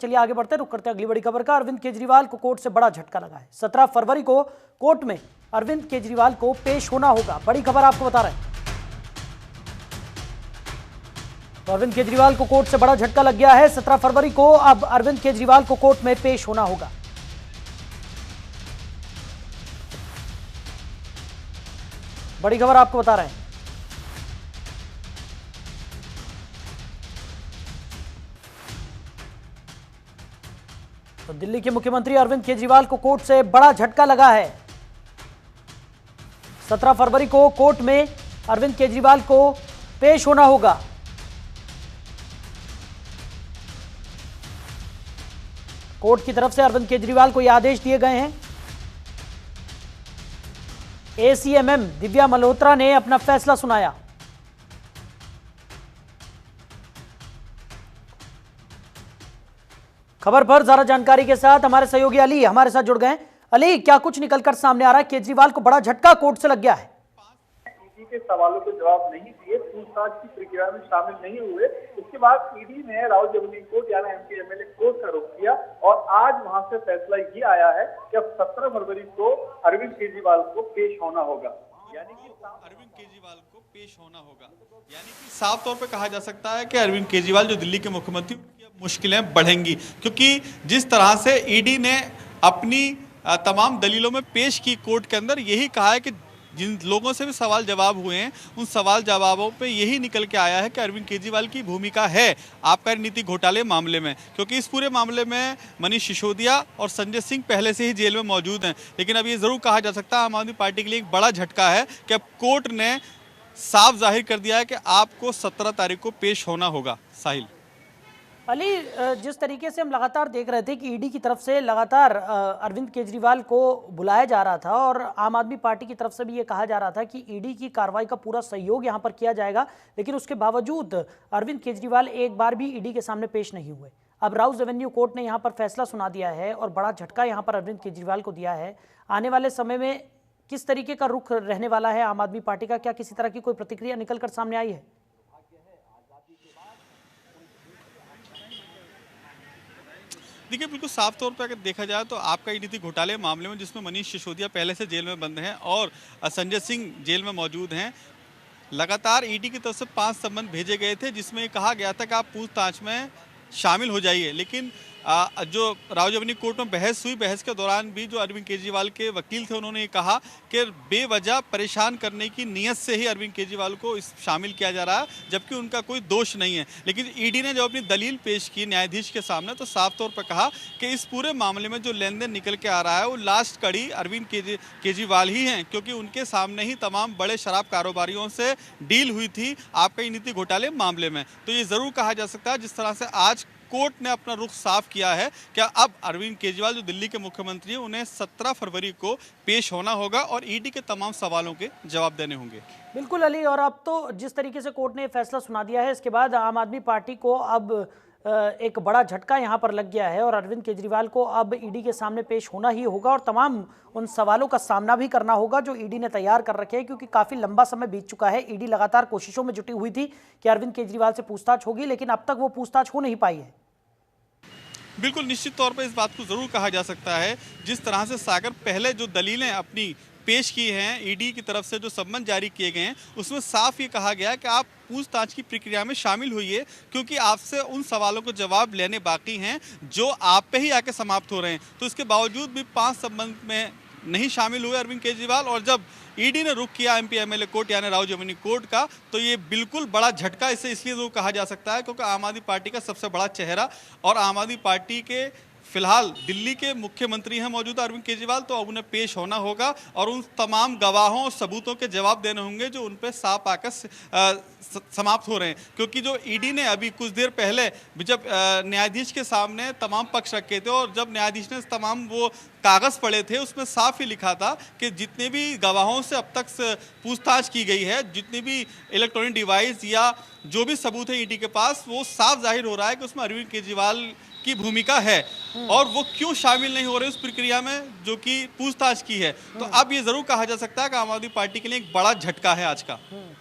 चलिए आगे बढ़ते रुक करते हैं अगली बड़ी खबर का। अरविंद केजरीवाल को कोर्ट से बड़ा झटका लगा है। 17 फरवरी को कोर्ट में अरविंद केजरीवाल को पेश होना होगा। बड़ी खबर आपको बता रहे हैं। तो अरविंद केजरीवाल को कोर्ट से बड़ा झटका लग गया है। 17 फरवरी को अब अरविंद केजरीवाल को कोर्ट में पेश होना होगा। बड़ी खबर आपको बता रहे हैं। तो दिल्ली के मुख्यमंत्री अरविंद केजरीवाल को कोर्ट से बड़ा झटका लगा है। 17 फरवरी को कोर्ट में अरविंद केजरीवाल को पेश होना होगा। कोर्ट की तरफ से अरविंद केजरीवाल को यह आदेश दिए गए हैं। एसीएमएम दिव्या मल्होत्रा ने अपना फैसला सुनाया। खबर पर ज्यादा जानकारी के साथ हमारे सहयोगी अली हमारे साथ जुड़ गए। अली, क्या कुछ निकलकर सामने आ रहा है? केजरीवाल को बड़ा झटका कोर्ट से लग गया है। ईडी के सवालों के जवाब नहीं दिए, पूछताछ की प्रक्रिया में शामिल नहीं हुए। इसके बाद ईडी ने राउजबनी कोर्ट यानी एमपी एमएलए कोर्ट का रुख किया और आज वहां से फैसला ये आया है कि अब 17 फरवरी को अरविंद केजरीवाल को पेश होना होगा। यानी कि अरविंद केजरीवाल को पेश होना होगा, यानी कि साफ तौर पे कहा जा सकता है कि अरविंद केजरीवाल जो दिल्ली के मुख्यमंत्री, उनकी अब मुश्किलें बढ़ेंगी, क्योंकि जिस तरह से ईडी ने अपनी तमाम दलीलों में पेश की कोर्ट के अंदर, यही कहा है कि जिन लोगों से भी सवाल जवाब हुए हैं उन सवाल जवाबों पे यही निकल के आया है कि अरविंद केजरीवाल की भूमिका है आबकारी नीति घोटाले मामले में, क्योंकि इस पूरे मामले में मनीष सिसोदिया और संजय सिंह पहले से ही जेल में मौजूद हैं। लेकिन अब ये जरूर कहा जा सकता है आम आदमी पार्टी के लिए एक बड़ा झटका है कि अब कोर्ट ने साफ जाहिर कर दिया है कि आपको 17 तारीख को पेश होना होगा। साहिल, अली, जिस तरीके से हम लगातार देख रहे थे कि ईडी की तरफ से लगातार अरविंद केजरीवाल को बुलाया जा रहा था और आम आदमी पार्टी की तरफ से भी ये कहा जा रहा था कि ईडी की कार्रवाई का पूरा सहयोग यहां पर किया जाएगा, लेकिन उसके बावजूद अरविंद केजरीवाल एक बार भी ईडी के सामने पेश नहीं हुए। अब राउज एवेन्यू कोर्ट ने यहाँ पर फैसला सुना दिया है और बड़ा झटका यहाँ पर अरविंद केजरीवाल को दिया है। आने वाले समय में किस तरीके का रुख रहने वाला है आम आदमी पार्टी का? क्या किसी तरह की कोई प्रतिक्रिया निकल कर सामने आई है? देखिए, बिल्कुल साफ तौर पर अगर देखा जाए तो आबकारी नीति घोटाले मामले में, जिसमें मनीष सिसोदिया पहले से जेल में बंद हैं और संजय सिंह जेल में मौजूद हैं, लगातार ईडी की तरफ से 5 सम्मन भेजे गए थे, जिसमें कहा गया था कि आप पूछताछ में शामिल हो जाइए। लेकिन जो राउजबनी कोर्ट में बहस हुई, बहस के दौरान भी जो अरविंद केजरीवाल के वकील थे, उन्होंने कहा कि बेवजह परेशान करने की नीयत से ही अरविंद केजरीवाल को शामिल किया जा रहा है, जबकि उनका कोई दोष नहीं है। लेकिन ईडी ने जब अपनी दलील पेश की न्यायाधीश के सामने, तो साफ तौर पर कहा कि इस पूरे मामले में जो लेन देन निकल के आ रहा है वो लास्ट कड़ी अरविंद केजरीवाल ही हैं, क्योंकि उनके सामने ही तमाम बड़े शराब कारोबारियों से डील हुई थी आबकारी नीति घोटाले मामले में। तो ये जरूर कहा जा सकता है, जिस तरह से आज कोर्ट ने अपना रुख साफ किया है कि अब अरविंद केजरीवाल जो दिल्ली के मुख्यमंत्री हैं, उन्हें 17 फरवरी को पेश होना होगा और ईडी के तमाम सवालों के जवाब देने होंगे। बिल्कुल अली, और अब तो जिस तरीके से कोर्ट ने फैसला सुना दिया है, इसके बाद आम आदमी पार्टी को अब एक बड़ा झटका यहां पर लग गया है और अरविंद केजरीवाल को अब ईडी के सामने पेश होना ही होगा और तमाम उन सवालों का सामना भी करना होगा जो ईडी ने तैयार कर रखे हैं, क्योंकि काफी लंबा समय बीत चुका है। ईडी लगातार कोशिशों में जुटी हुई थी कि अरविंद केजरीवाल से पूछताछ होगी, लेकिन अब तक वो पूछताछ हो नहीं पाई है। बिल्कुल निश्चित तौर पर इस बात को जरूर कहा जा सकता है, जिस तरह से सागर पहले जो दलीलें अपनी पेश की हैं, ईडी की तरफ से जो सम्मन जारी किए गए हैं, उसमें साफ ये कहा गया है कि आप पूछताछ की प्रक्रिया में शामिल होइए, क्योंकि आपसे उन सवालों को जवाब लेने बाकी हैं जो आप पे ही आके समाप्त हो रहे हैं। तो इसके बावजूद भी 5 सम्मन में नहीं शामिल हुए अरविंद केजरीवाल, और जब ईडी ने रुख किया एमपी एमएलए कोर्ट यानी राउजबनी कोर्ट का, तो ये बिल्कुल बड़ा झटका इसे इसलिए जरूर कहा जा सकता है क्योंकि आम आदमी पार्टी का सबसे बड़ा चेहरा और आम आदमी पार्टी के फिलहाल दिल्ली के मुख्यमंत्री हैं मौजूदा अरविंद केजरीवाल, तो अब उन्हें पेश होना होगा और उन तमाम गवाहों और सबूतों के जवाब देने होंगे जो उन पर साफ आकर समाप्त हो रहे हैं। क्योंकि जो ईडी ने अभी कुछ देर पहले जब न्यायाधीश के सामने तमाम पक्ष रखे थे और जब न्यायाधीश ने तमाम वो कागज़ पढ़े थे, उसमें साफ ही लिखा था कि जितने भी गवाहों से अब तक पूछताछ की गई है, जितने भी इलेक्ट्रॉनिक डिवाइस या जो भी सबूत है ईडी के पास, वो साफ जाहिर हो रहा है कि उसमें अरविंद केजरीवाल की भूमिका है और वो क्यों शामिल नहीं हो रहे उस प्रक्रिया में जो कि पूछताछ की है। तो अब ये जरूर कहा जा सकता है कि आम आदमी पार्टी के लिए एक बड़ा झटका है आज का।